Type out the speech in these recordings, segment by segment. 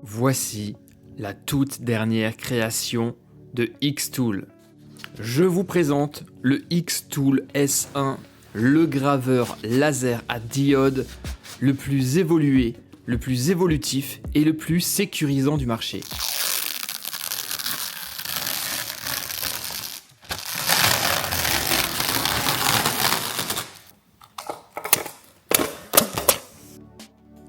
Voici la toute dernière création de Xtool. Je vous présente le Xtool S1, le graveur laser à diode le plus évolué, le plus évolutif et le plus sécurisant du marché.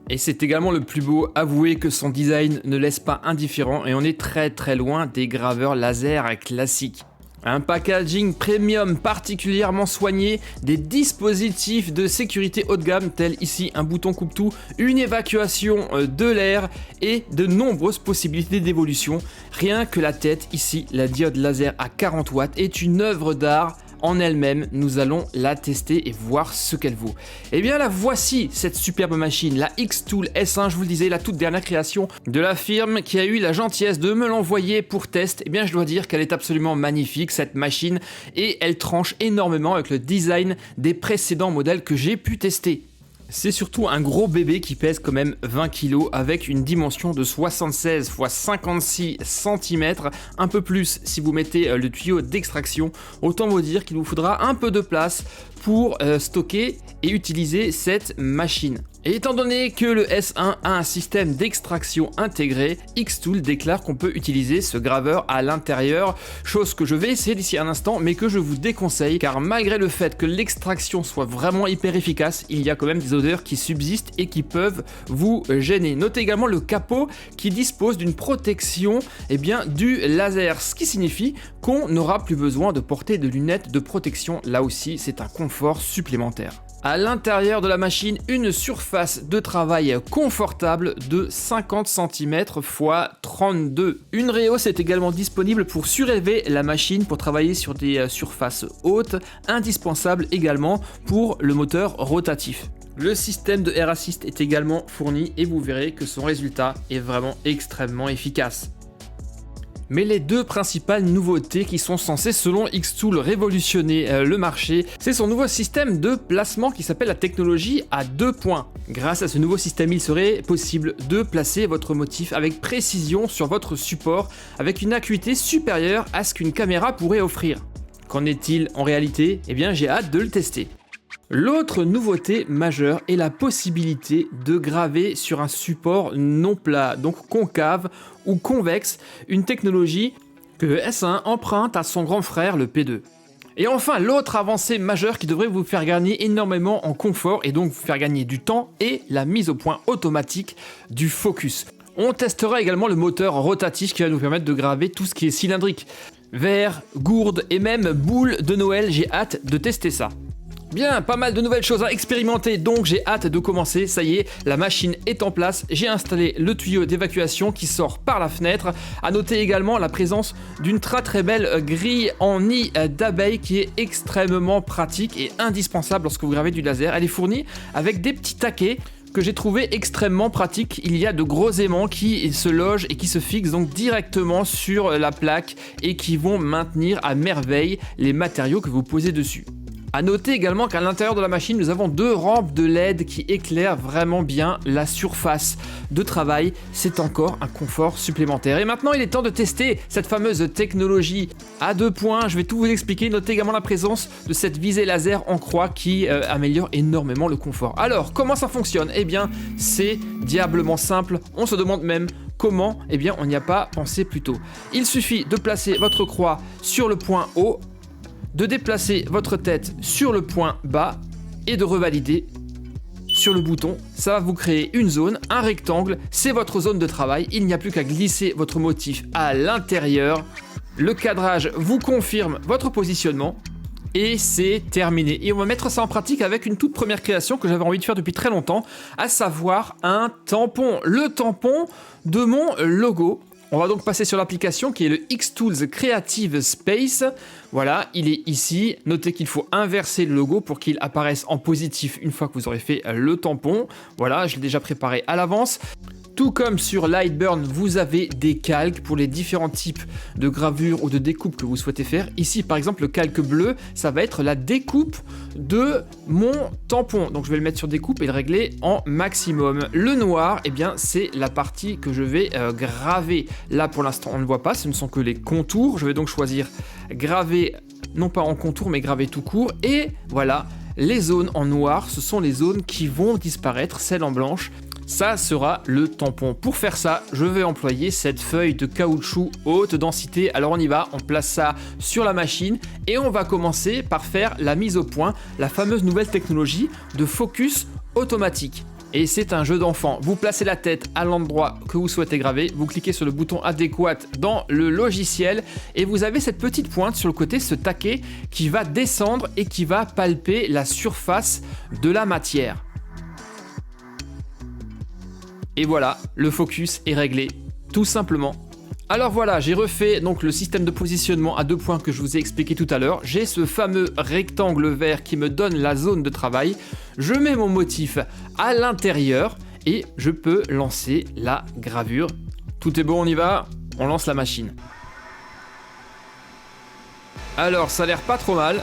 Et c'est également le plus beau, avouez que son design ne laisse pas indifférent et on est très loin des graveurs laser classiques. Un packaging premium particulièrement soigné, des dispositifs de sécurité haut de gamme tels ici un bouton coupe-tout, une évacuation de l'air et de nombreuses possibilités d'évolution. Rien que la tête, ici la diode laser à 40 watts est une œuvre d'art en elle-même. Nous allons la tester et voir ce qu'elle vaut. Et bien la voici, cette superbe machine, la Xtool S1, je vous le disais, la toute dernière création de la firme qui a eu la gentillesse de me l'envoyer pour test. Et bien je dois dire qu'elle est absolument magnifique cette machine et elle tranche énormément avec le design des précédents modèles que j'ai pu tester. C'est surtout un gros bébé qui pèse quand même 20 kg avec une dimension de 76 x 56 cm, un peu plus si vous mettez le tuyau d'extraction. Autant vous dire qu'il vous faudra un peu de place pour stocker et utiliser cette machine. Et étant donné que le S1 a un système d'extraction intégré, Xtool déclare qu'on peut utiliser ce graveur à l'intérieur, chose que je vais essayer d'ici un instant, mais que je vous déconseille, car malgré le fait que l'extraction soit vraiment hyper efficace, il y a quand même des odeurs qui subsistent et qui peuvent vous gêner. Notez également le capot qui dispose d'une protection du laser, ce qui signifie qu'on n'aura plus besoin de porter de lunettes de protection. Là aussi, c'est un confort supplémentaire. À l'intérieur de la machine, une surface de travail confortable de 50 cm x 32. Une rehausse est également disponible pour surélever la machine pour travailler sur des surfaces hautes, indispensable également pour le moteur rotatif. Le système de Air Assist est également fourni et vous verrez que son résultat est vraiment extrêmement efficace. Mais les deux principales nouveautés qui sont censées, selon Xtool, révolutionner le marché, c'est son nouveau système de placement qui s'appelle la technologie à 2 points. Grâce à ce nouveau système, il serait possible de placer votre motif avec précision sur votre support avec une acuité supérieure à ce qu'une caméra pourrait offrir. Qu'en est-il en réalité? Eh bien, j'ai hâte de le tester. L'autre nouveauté majeure est la possibilité de graver sur un support non plat, donc concave ou convexe, une technologie que le S1 emprunte à son grand frère le P2. Et enfin, l'autre avancée majeure qui devrait vous faire gagner énormément en confort et donc vous faire gagner du temps est la mise au point automatique du focus. On testera également le moteur rotatif qui va nous permettre de graver tout ce qui est cylindrique. Verre, gourde et même boule de Noël, j'ai hâte de tester ça. Bien, pas mal de nouvelles choses à expérimenter, donc j'ai hâte de commencer. Ça y est, la machine est en place. J'ai installé le tuyau d'évacuation qui sort par la fenêtre. À noter également la présence d'une très belle grille en nid d'abeille qui est extrêmement pratique et indispensable lorsque vous gravez du laser. Elle est fournie avec des petits taquets que j'ai trouvé extrêmement pratique. Il y a de gros aimants qui se logent et qui se fixent donc directement sur la plaque et qui vont maintenir à merveille les matériaux que vous posez dessus. A noter également qu'à l'intérieur de la machine, nous avons 2 rampes de LED qui éclairent vraiment bien la surface de travail. C'est encore un confort supplémentaire. Et maintenant, il est temps de tester cette fameuse technologie à 2 points. Je vais tout vous expliquer. Notez également la présence de cette visée laser en croix qui améliore énormément le confort. Alors, comment ça fonctionne? Eh bien, c'est diablement simple. On se demande même comment. Eh bien, on n'y a pas pensé plus tôt. Il suffit de placer votre croix sur le point haut, de déplacer votre tête sur le point bas et de revalider sur le bouton. Ça va vous créer une zone, un rectangle, c'est votre zone de travail. Il n'y a plus qu'à glisser votre motif à l'intérieur. Le cadrage vous confirme votre positionnement et c'est terminé. Et on va mettre ça en pratique avec une toute première création que j'avais envie de faire depuis très longtemps, à savoir un tampon. Le tampon de mon logo. On va donc passer sur l'application qui est le Xtools Creative Space. Voilà, il est ici. Notez qu'il faut inverser le logo pour qu'il apparaisse en positif une fois que vous aurez fait le tampon. Voilà, je l'ai déjà préparé à l'avance. Tout comme sur Lightburn, vous avez des calques pour les différents types de gravures ou de découpes que vous souhaitez faire. Ici, par exemple, le calque bleu, ça va être la découpe de mon tampon. Donc, je vais le mettre sur découpe et le régler en maximum. Le noir, eh bien, c'est la partie que je vais graver. Là, pour l'instant, on ne voit pas, ce ne sont que les contours. Je vais donc choisir graver, non pas en contour, mais graver tout court. Et voilà, les zones en noir, ce sont les zones qui vont disparaître, celles en blanche. Ça sera le tampon. Pour faire ça, je vais employer cette feuille de caoutchouc haute densité. Alors on y va, on place ça sur la machine et on va commencer par faire la mise au point, la fameuse nouvelle technologie de focus automatique. Et c'est un jeu d'enfant. Vous placez la tête à l'endroit que vous souhaitez graver, vous cliquez sur le bouton adéquat dans le logiciel et vous avez cette petite pointe sur le côté, ce taquet qui va descendre et qui va palper la surface de la matière. Et voilà, le focus est réglé, tout simplement. Alors voilà, j'ai refait donc le système de positionnement à 2 points que je vous ai expliqué tout à l'heure. J'ai ce fameux rectangle vert qui me donne la zone de travail. Je mets mon motif à l'intérieur et je peux lancer la gravure. Tout est bon, on y va, on lance la machine. Alors, ça a l'air pas trop mal.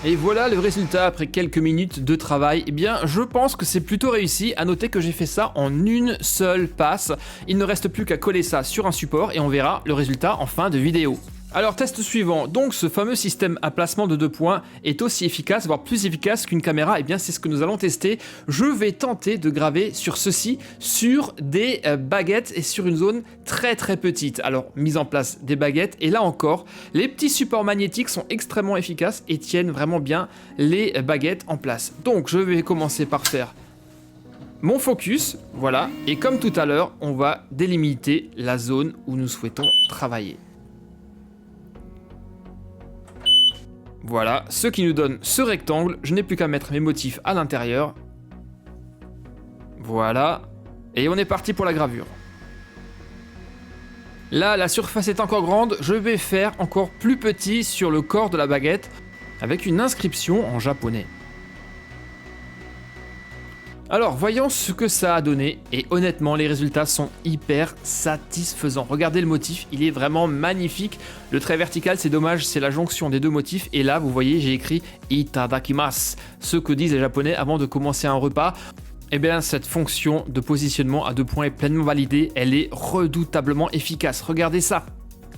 Et voilà le résultat après quelques minutes de travail. Eh bien, je pense que c'est plutôt réussi. À noter que j'ai fait ça en une seule passe. Il ne reste plus qu'à coller ça sur un support et on verra le résultat en fin de vidéo. Alors, test suivant. Donc, ce fameux système à placement de 2 points est aussi efficace, voire plus efficace qu'une caméra. Eh bien, c'est ce que nous allons tester. Je vais tenter de graver sur ceci, sur des baguettes et sur une zone très très petite. Alors, mise en place des baguettes. Et là encore, les petits supports magnétiques sont extrêmement efficaces et tiennent vraiment bien les baguettes en place. Donc, je vais commencer par faire mon focus. Voilà. Et comme tout à l'heure, on va délimiter la zone où nous souhaitons travailler. Voilà, ce qui nous donne ce rectangle. Je n'ai plus qu'à mettre mes motifs à l'intérieur. Voilà. Et on est parti pour la gravure. Là, la surface est encore grande. Je vais faire encore plus petit sur le corps de la baguette avec une inscription en japonais. Alors, voyons ce que ça a donné, et honnêtement, les résultats sont hyper satisfaisants. Regardez le motif, il est vraiment magnifique. Le trait vertical, c'est dommage, c'est la jonction des 2 motifs, et là, vous voyez, j'ai écrit « Itadakimasu », ce que disent les Japonais avant de commencer un repas. Eh bien, cette fonction de positionnement à 2 points est pleinement validée, elle est redoutablement efficace. Regardez ça.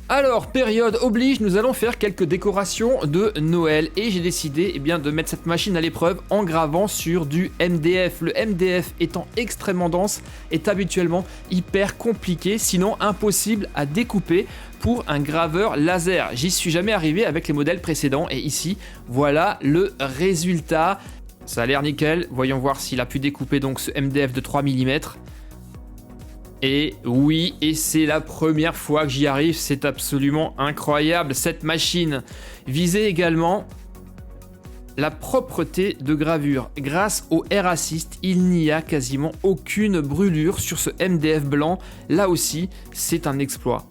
Alors, période oblige, nous allons faire quelques décorations de Noël et j'ai décidé de mettre cette machine à l'épreuve en gravant sur du MDF. Le MDF étant extrêmement dense est habituellement hyper compliqué, sinon impossible à découper pour un graveur laser. J'y suis jamais arrivé avec les modèles précédents et ici, voilà le résultat. Ça a l'air nickel, voyons voir s'il a pu découper donc ce MDF de 3 mm. Et oui, et c'est la première fois que j'y arrive, c'est absolument incroyable cette machine. Visez également la propreté de gravure. Grâce au Air Assist, il n'y a quasiment aucune brûlure sur ce MDF blanc. Là aussi, c'est un exploit.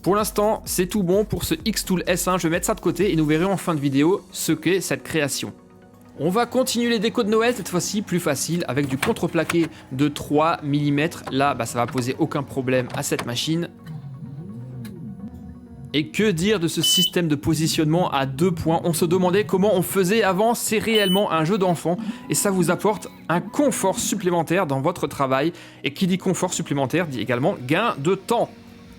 Pour l'instant, c'est tout bon pour ce Xtool S1. Je vais mettre ça de côté et nous verrons en fin de vidéo ce qu'est cette création. On va continuer les décos de Noël, cette fois-ci plus facile, avec du contreplaqué de 3 mm. Là, ça va poser aucun problème à cette machine. Et que dire de ce système de positionnement à 2 points? On se demandait comment on faisait avant, c'est réellement un jeu d'enfant et ça vous apporte un confort supplémentaire dans votre travail. Et qui dit confort supplémentaire dit également gain de temps.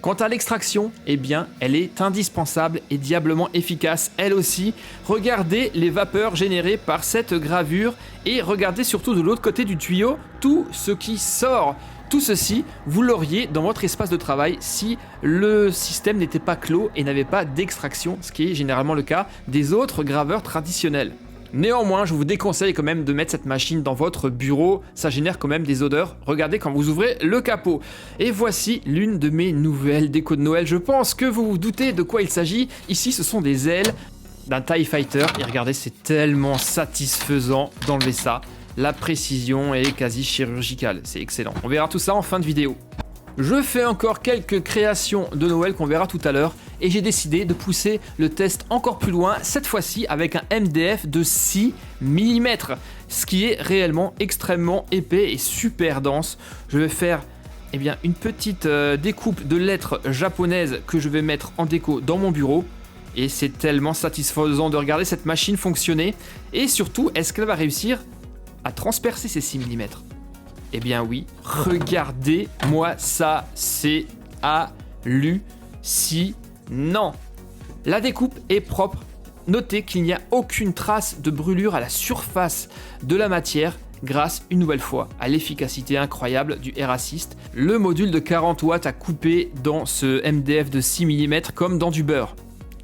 Quant à l'extraction, eh bien, elle est indispensable et diablement efficace, elle aussi. Regardez les vapeurs générées par cette gravure et regardez surtout de l'autre côté du tuyau tout ce qui sort. Tout ceci, vous l'auriez dans votre espace de travail si le système n'était pas clos et n'avait pas d'extraction, ce qui est généralement le cas des autres graveurs traditionnels. Néanmoins, je vous déconseille quand même de mettre cette machine dans votre bureau, ça génère quand même des odeurs. Regardez quand vous ouvrez le capot. Et voici l'une de mes nouvelles décos de Noël. Je pense que vous vous doutez de quoi il s'agit. Ici, ce sont des ailes d'un TIE Fighter. Et regardez, c'est tellement satisfaisant d'enlever ça. La précision est quasi chirurgicale, c'est excellent. On verra tout ça en fin de vidéo. Je fais encore quelques créations de Noël qu'on verra tout à l'heure et j'ai décidé de pousser le test encore plus loin, cette fois-ci avec un MDF de 6 mm. ce qui est réellement extrêmement épais et super dense. Je vais faire une petite découpe de lettres japonaises que je vais mettre en déco dans mon bureau. Et c'est tellement satisfaisant de regarder cette machine fonctionner. Et surtout, est-ce qu'elle va réussir à transpercer ces 6 mm? Eh bien oui, regardez-moi ça, c'est hallucinant. La découpe est propre. Notez qu'il n'y a aucune trace de brûlure à la surface de la matière grâce, une nouvelle fois, à l'efficacité incroyable du Air Assist. Le module de 40 watts a coupé dans ce MDF de 6 mm comme dans du beurre.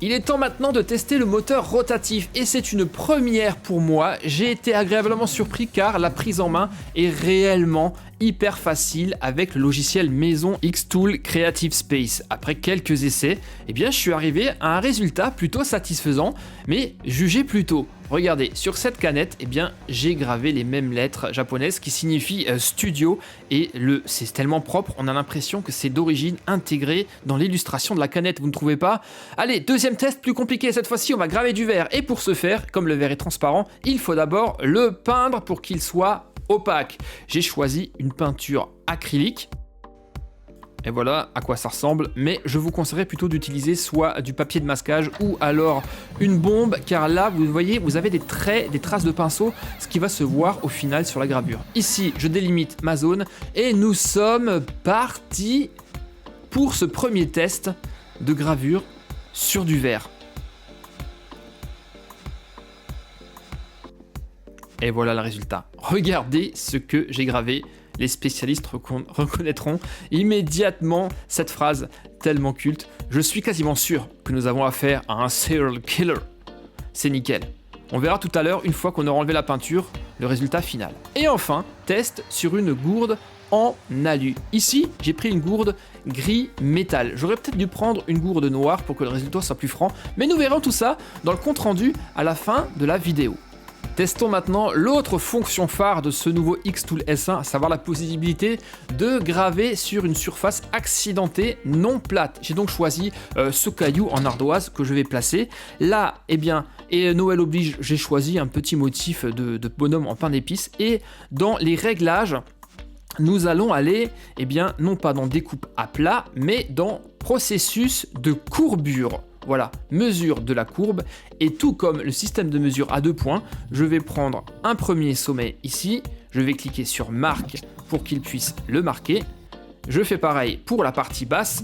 Il est temps maintenant de tester le moteur rotatif et c'est une première pour moi. J'ai été agréablement surpris car la prise en main est réellement hyper facile avec le logiciel maison Xtool Creative Space. Après quelques essais, je suis arrivé à un résultat plutôt satisfaisant, mais jugez plutôt. Regardez, sur cette canette, j'ai gravé les mêmes lettres japonaises qui signifient studio et c'est tellement propre, on a l'impression que c'est d'origine intégrée dans l'illustration de la canette, vous ne trouvez pas? Allez, deuxième test plus compliqué, cette fois-ci on va graver du verre et pour ce faire, comme le verre est transparent, il faut d'abord le peindre pour qu'il soit opaque. J'ai choisi une peinture acrylique. Et voilà à quoi ça ressemble, mais je vous conseillerais plutôt d'utiliser soit du papier de masquage ou alors une bombe, car là, vous voyez, vous avez des traits, des traces de pinceau, ce qui va se voir au final sur la gravure. Ici, je délimite ma zone et nous sommes partis pour ce premier test de gravure sur du verre. Et voilà le résultat. Regardez ce que j'ai gravé. Les spécialistes reconnaîtront immédiatement cette phrase tellement culte. Je suis quasiment sûr que nous avons affaire à un serial killer. C'est nickel. On verra tout à l'heure, une fois qu'on aura enlevé la peinture, le résultat final. Et enfin, test sur une gourde en alu. Ici, j'ai pris une gourde gris métal. J'aurais peut-être dû prendre une gourde noire pour que le résultat soit plus franc, mais nous verrons tout ça dans le compte rendu à la fin de la vidéo. Testons maintenant l'autre fonction phare de ce nouveau Xtool S1, à savoir la possibilité de graver sur une surface accidentée non plate. J'ai donc choisi ce caillou en ardoise que je vais placer. Là, et Noël oblige, j'ai choisi un petit motif de bonhomme en pain d'épices. Et dans les réglages, nous allons aller, non pas dans découpe à plat, mais dans processus de courbure. Voilà, mesure de la courbe, et tout comme le système de mesure à 2 points, je vais prendre un premier sommet ici, je vais cliquer sur marque pour qu'il puisse le marquer, je fais pareil pour la partie basse,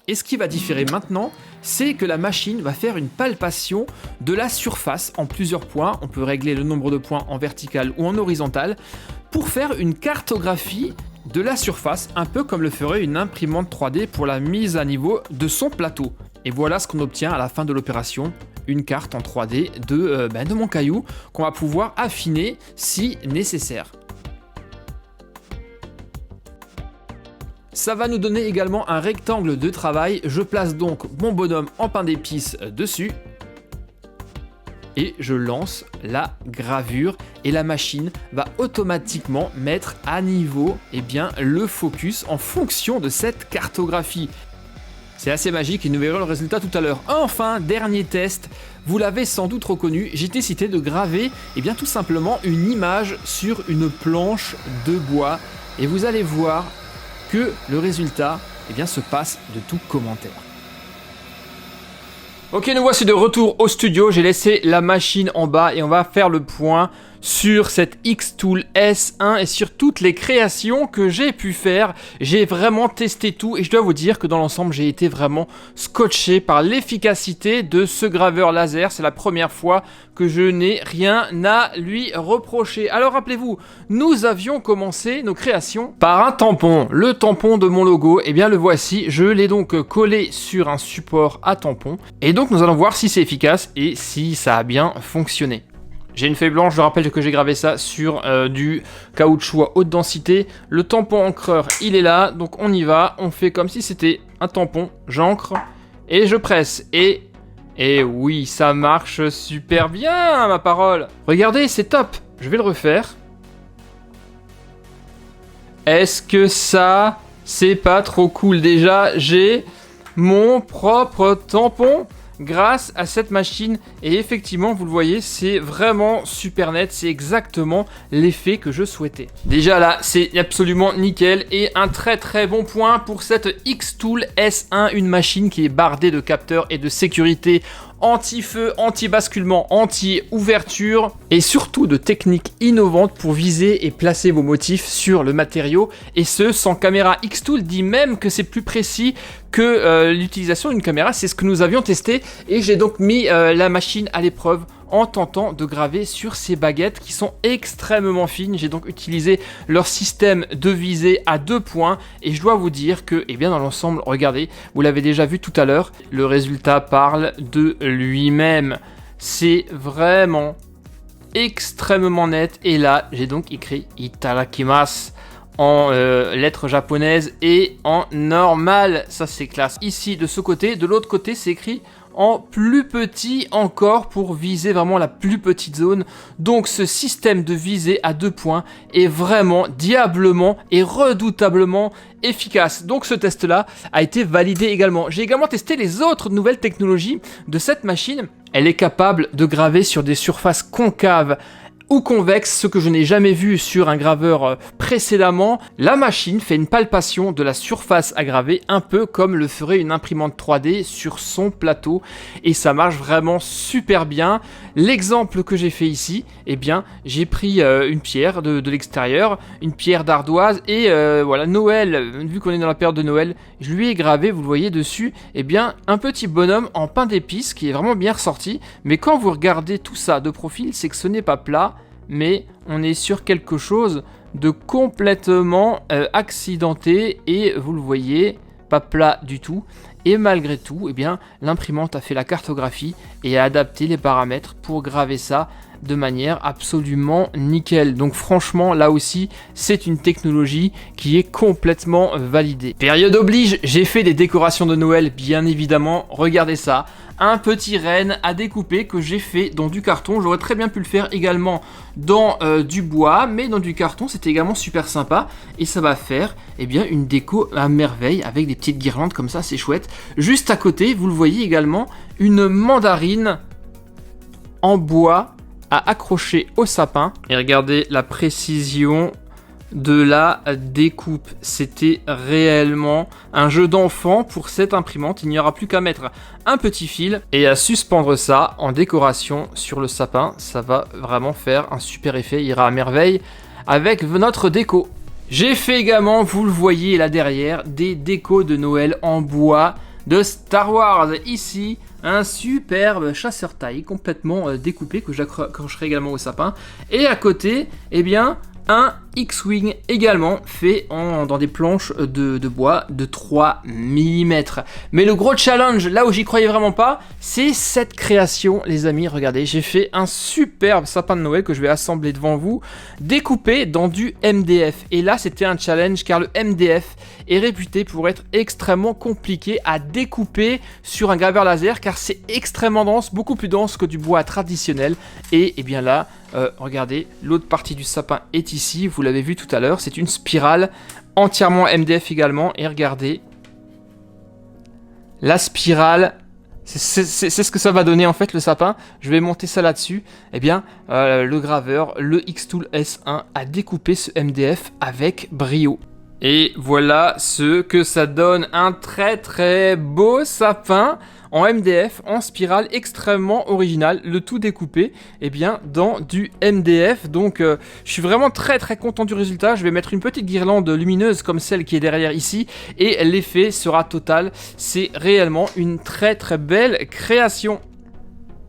et ce qui va différer maintenant, c'est que la machine va faire une palpation de la surface en plusieurs points, on peut régler le nombre de points en vertical ou en horizontal, pour faire une cartographie de la surface, un peu comme le ferait une imprimante 3D pour la mise à niveau de son plateau. Et voilà ce qu'on obtient à la fin de l'opération, une carte en 3D de mon caillou qu'on va pouvoir affiner si nécessaire. Ça va nous donner également un rectangle de travail. Je place donc mon bonhomme en pain d'épices dessus. Et je lance la gravure et la machine va automatiquement mettre à niveau le focus en fonction de cette cartographie. C'est assez magique et nous verrons le résultat tout à l'heure. Enfin, dernier test, vous l'avez sans doute reconnu, j'ai décidé de graver tout simplement une image sur une planche de bois et vous allez voir que le résultat se passe de tout commentaire. Ok, nous voici de retour au studio, j'ai laissé la machine en bas et on va faire le point sur cette Xtool S1 et sur toutes les créations que j'ai pu faire. J'ai vraiment testé tout et je dois vous dire que dans l'ensemble, j'ai été vraiment scotché par l'efficacité de ce graveur laser. C'est la première fois que je n'ai rien à lui reprocher. Alors rappelez-vous, nous avions commencé nos créations par un tampon. Le tampon de mon logo, le voici. Je l'ai donc collé sur un support à tampon. Et donc nous allons voir si c'est efficace et si ça a bien fonctionné. J'ai une feuille blanche, je rappelle que j'ai gravé ça sur du caoutchouc à haute densité. Le tampon encreur, il est là, donc on y va. On fait comme si c'était un tampon, j'encre et je presse. Et oui, ça marche super bien, ma parole. Regardez, c'est top. Je vais le refaire. Est-ce que ça, c'est pas trop cool? Déjà, j'ai mon propre tampon. grâce à cette machine. Et effectivement, vous le voyez, c'est vraiment super net. C'est exactement l'effet que je souhaitais. Déjà là, c'est absolument nickel et un très très bon point pour cette Xtool S1, une machine qui est bardée de capteurs et de sécurité anti-feu, anti-basculement, anti-ouverture et surtout de techniques innovantes pour viser et placer vos motifs sur le matériau, et ce sans caméra. Xtool dit même que c'est plus précis que l'utilisation d'une caméra. C'est ce que nous avions testé et j'ai donc mis la machine à l'épreuve en tentant de graver sur ces baguettes qui sont extrêmement fines. J'ai donc utilisé leur système de visée à 2 points et je dois vous dire que, eh bien, dans l'ensemble, regardez, vous l'avez déjà vu tout à l'heure, le résultat parle de lui-même. C'est vraiment extrêmement net et là, j'ai donc écrit Itadakimasu en lettres japonaises et en normal. Ça, c'est classe. Ici, de ce côté, de l'autre côté, c'est écrit en plus petit encore pour viser vraiment la plus petite zone. Donc ce système de visée à 2 points est vraiment diablement et redoutablement efficace. Donc ce test là a été validé également. J'ai également testé les autres nouvelles technologies de cette machine. Elle est capable de graver sur des surfaces concaves ou convexe, ce que je n'ai jamais vu sur un graveur précédemment. La machine fait une palpation de la surface à graver, un peu comme le ferait une imprimante 3D sur son plateau, et ça marche vraiment super bien. L'exemple que j'ai fait ici, eh bien, j'ai pris une pierre de l'extérieur, une pierre d'ardoise, et voilà, Noël, vu qu'on est dans la période de Noël, je lui ai gravé, vous le voyez dessus, eh bien, un petit bonhomme en pain d'épices qui est vraiment bien ressorti, mais quand vous regardez tout ça de profil, c'est que ce n'est pas plat, mais on est sur quelque chose de complètement accidenté et vous le voyez, pas plat du tout. Et malgré tout, eh bien, l'imprimante a fait la cartographie et a adapté les paramètres pour graver ça de manière absolument nickel. Donc franchement, là aussi, c'est une technologie qui est complètement validée. Période oblige, j'ai fait des décorations de Noël, bien évidemment. Regardez ça. Un petit renne à découper que j'ai fait dans du carton. J'aurais très bien pu le faire également dans du bois, mais dans du carton, c'était également super sympa. Et ça va faire, eh bien, une déco à merveille avec des petites guirlandes comme ça, c'est chouette. Juste à côté, vous le voyez également, une mandarine en bois à accrocher au sapin. Et regardez la précision de la découpe. C'était réellement un jeu d'enfant pour cette imprimante. Il n'y aura plus qu'à mettre un petit fil et à suspendre ça en décoration sur le sapin. Ça va vraiment faire un super effet. Il ira à merveille avec notre déco. J'ai fait également, vous le voyez là derrière, des décos de Noël en bois de Star Wars. Ici, un superbe chasseur taille complètement découpé que j'accrocherai également au sapin. Et à côté, eh bien, un X-Wing également fait dans des planches de bois de 3 mm. Mais le gros challenge, là où j'y croyais vraiment pas, c'est cette création, les amis. Regardez, j'ai fait un superbe sapin de Noël que je vais assembler devant vous, découpé dans du MDF. Et là, c'était un challenge car le MDF est réputé pour être extrêmement compliqué à découper sur un graveur laser car c'est extrêmement dense, beaucoup plus dense que du bois traditionnel. Et eh bien là, regardez, l'autre partie du sapin est ici, vous l'avez vu tout à l'heure, c'est une spirale entièrement MDF également, et regardez, la spirale, c'est ce que ça va donner en fait le sapin. Je vais monter ça là-dessus. Eh bien, le graveur, le Xtool S1 a découpé ce MDF avec brio. Et voilà ce que ça donne, un très très beau sapin en MDF, en spirale, extrêmement original, le tout découpé eh bien, dans du MDF. Donc je suis vraiment très très content du résultat. Je vais mettre une petite guirlande lumineuse comme celle qui est derrière ici et l'effet sera total. C'est réellement une très très belle création.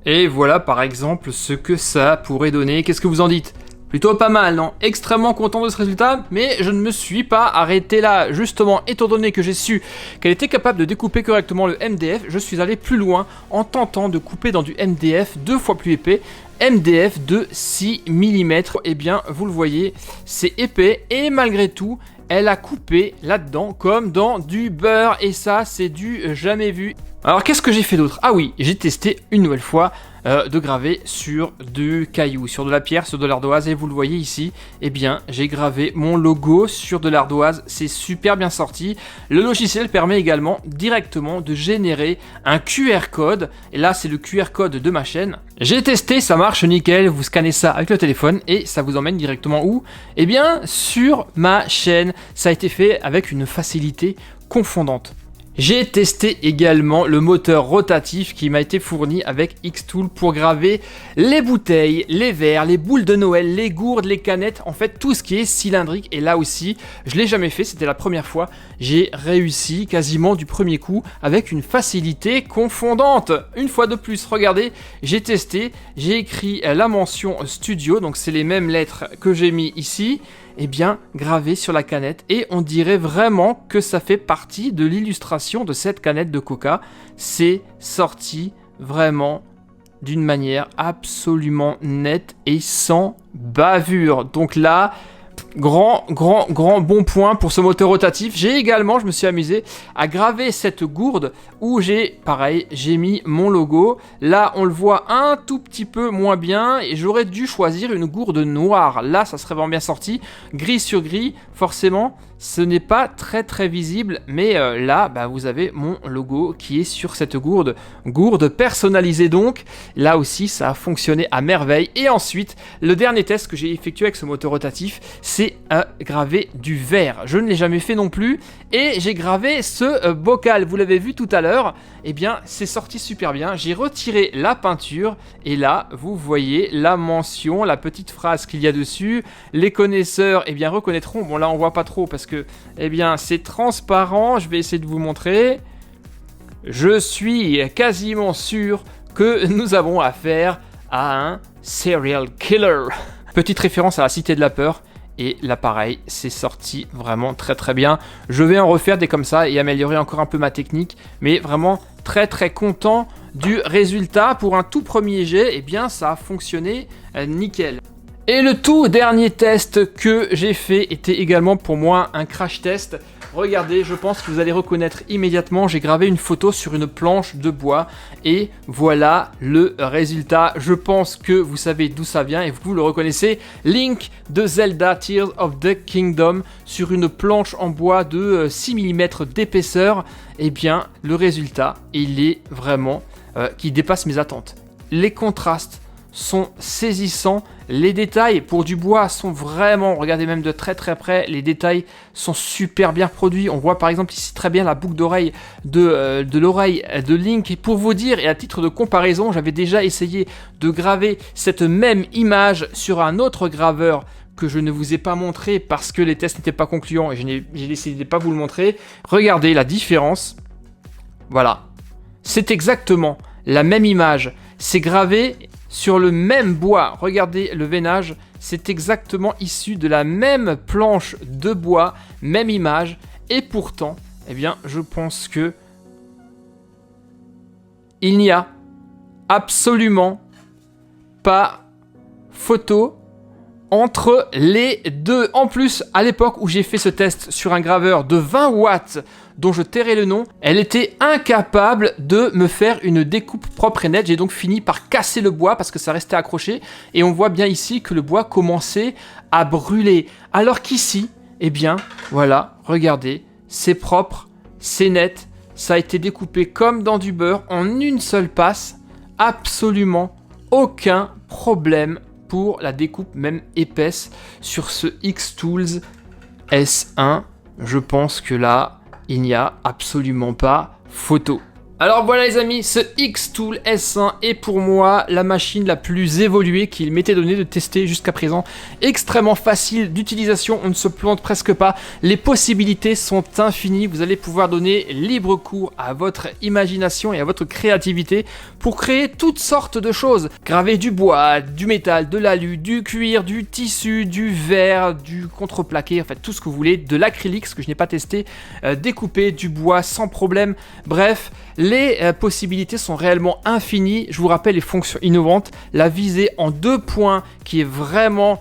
Et voilà par exemple ce que ça pourrait donner. Qu'est-ce que vous en dites ? Plutôt pas mal, non? Extrêmement content de ce résultat, mais je ne me suis pas arrêté là. Justement, étant donné que j'ai su qu'elle était capable de découper correctement le MDF, je suis allé plus loin en tentant de couper dans du MDF 2 fois plus épais. MDF de 6 mm. Eh bien, vous le voyez, c'est épais et malgré tout, elle a coupé là-dedans comme dans du beurre. Et ça, c'est du jamais vu. Alors, qu'est-ce que j'ai fait d'autre? Ah oui, j'ai testé une nouvelle fois de graver sur du caillou, sur de la pierre, sur de l'ardoise. Et vous le voyez ici, eh bien, j'ai gravé mon logo sur de l'ardoise. C'est super bien sorti. Le logiciel permet également directement de générer un QR code. Et là, c'est le QR code de ma chaîne. J'ai testé, ça marche nickel. Vous scannez ça avec le téléphone et ça vous emmène directement où? Eh bien, sur ma chaîne. Ça a été fait avec une facilité confondante. J'ai testé également le moteur rotatif qui m'a été fourni avec Xtool pour graver les bouteilles, les verres, les boules de Noël, les gourdes, les canettes, en fait tout ce qui est cylindrique. Et là aussi, je ne l'ai jamais fait, c'était la première fois. J'ai réussi quasiment du premier coup avec une facilité confondante. Une fois de plus, regardez, j'ai testé, j'ai écrit la mention studio, donc c'est les mêmes lettres que j'ai mis ici. Eh bien, gravé sur la canette et on dirait vraiment que ça fait partie de l'illustration de cette canette de Coca. C'est sorti vraiment d'une manière absolument nette et sans bavure. Donc là, grand bon point pour ce moteur rotatif. J'ai également, je me suis amusé à graver cette gourde où j'ai mis mon logo. Là, on le voit un tout petit peu moins bien et j'aurais dû choisir une gourde noire. Là, ça serait vraiment bien sorti. Gris sur gris, forcément, ce n'est pas très visible. Mais là, vous avez mon logo qui est sur cette gourde. Gourde personnalisée donc. Là aussi, ça a fonctionné à merveille. Et ensuite, le dernier test que j'ai effectué avec ce moteur rotatif, c'est graver du verre. Je ne l'ai jamais fait non plus. Et j'ai gravé ce bocal. Vous l'avez vu tout à l'heure. Eh bien, c'est sorti super bien. J'ai retiré la peinture. Et là, vous voyez la mention, la petite phrase qu'il y a dessus. Les connaisseurs, eh bien, reconnaîtront. Bon, là, on voit pas trop parce que, eh bien, c'est transparent. Je vais essayer de vous montrer. Je suis quasiment sûr que nous avons affaire à un serial killer. Petite référence à la Cité de la Peur. Et là pareil, c'est sorti vraiment très bien. Je vais en refaire des comme ça et améliorer encore un peu ma technique. Mais vraiment très content du résultat. Pour un tout premier jet, eh bien ça a fonctionné nickel. Et le tout dernier test que j'ai fait était également pour moi un crash test. Regardez, je pense que vous allez reconnaître immédiatement, j'ai gravé une photo sur une planche de bois et voilà le résultat. Je pense que vous savez d'où ça vient et vous le reconnaissez. Link de Zelda Tears of the Kingdom sur une planche en bois de 6 mm d'épaisseur. Eh bien, le résultat, il est vraiment qui dépasse mes attentes. Les contrastes sont saisissants, les détails pour du bois sont vraiment, regardez même de très près, les détails sont super bien produits. On voit par exemple ici très bien la boucle d'oreille de l'oreille de Link. Et pour vous dire, et à titre de comparaison, j'avais déjà essayé de graver cette même image sur un autre graveur que je ne vous ai pas montré parce que les tests n'étaient pas concluants et j'ai décidé de ne pas vous le montrer. Regardez la différence, voilà, c'est exactement la même image, c'est gravé sur le même bois. Regardez le veinage, c'est exactement issu de la même planche de bois, même image. Et pourtant, eh bien, je pense que il n'y a absolument pas photo entre les deux. En plus, à l'époque où j'ai fait ce test sur un graveur de 20 watts, dont je tairai le nom, elle était incapable de me faire une découpe propre et nette. J'ai donc fini par casser le bois parce que ça restait accroché. Et on voit bien ici que le bois commençait à brûler. Alors qu'ici, eh bien, voilà, regardez, c'est propre, c'est net. Ça a été découpé comme dans du beurre en une seule passe. Absolument aucun problème pour la découpe même épaisse sur ce Xtools S1. Je pense que là, il n'y a absolument pas photo. Alors voilà les amis, ce Xtool S1 est pour moi la machine la plus évoluée qu'il m'était donné de tester jusqu'à présent. Extrêmement facile d'utilisation, on ne se plante presque pas. Les possibilités sont infinies, vous allez pouvoir donner libre cours à votre imagination et à votre créativité pour créer toutes sortes de choses. Graver du bois, du métal, de l'alu, du cuir, du tissu, du verre, du contreplaqué, en fait tout ce que vous voulez, de l'acrylique, ce que je n'ai pas testé, découper du bois sans problème. Bref, Les possibilités sont réellement infinies. Je vous rappelle les fonctions innovantes. La visée en 2 points qui est vraiment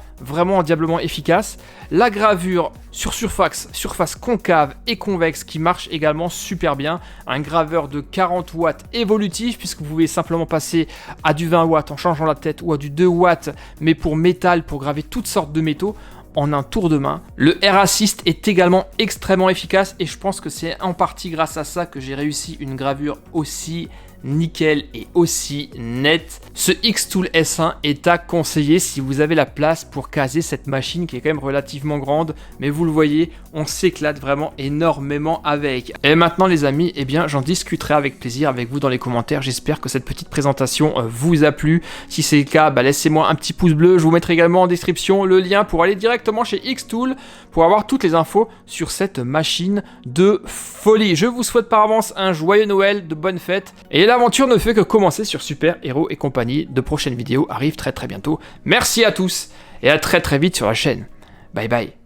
diablement efficace. La gravure sur surface concave et convexe qui marche également super bien. Un graveur de 40 watts évolutif puisque vous pouvez simplement passer à du 20 watts en changeant la tête ou à du 2 watts mais pour métal, pour graver toutes sortes de métaux en un tour de main. Le Air Assist est également extrêmement efficace et je pense que c'est en partie grâce à ça que j'ai réussi une gravure aussi nickel et aussi net. Ce Xtool S1 est à conseiller si vous avez la place pour caser cette machine qui est quand même relativement grande, mais vous le voyez, on s'éclate vraiment énormément avec. Et maintenant les amis, eh bien j'en discuterai avec plaisir avec vous dans les commentaires. J'espère que cette petite présentation vous a plu. Si c'est le cas, laissez-moi un petit pouce bleu. Je vous mettrai également en description le lien pour aller directement chez Xtool pour avoir toutes les infos sur cette machine de folie. Je vous souhaite par avance un joyeux Noël, de bonnes fêtes et l'aventure ne fait que commencer sur Super Héros et compagnie. De prochaines vidéos arrivent très bientôt. Merci à tous et à très vite sur la chaîne. Bye bye.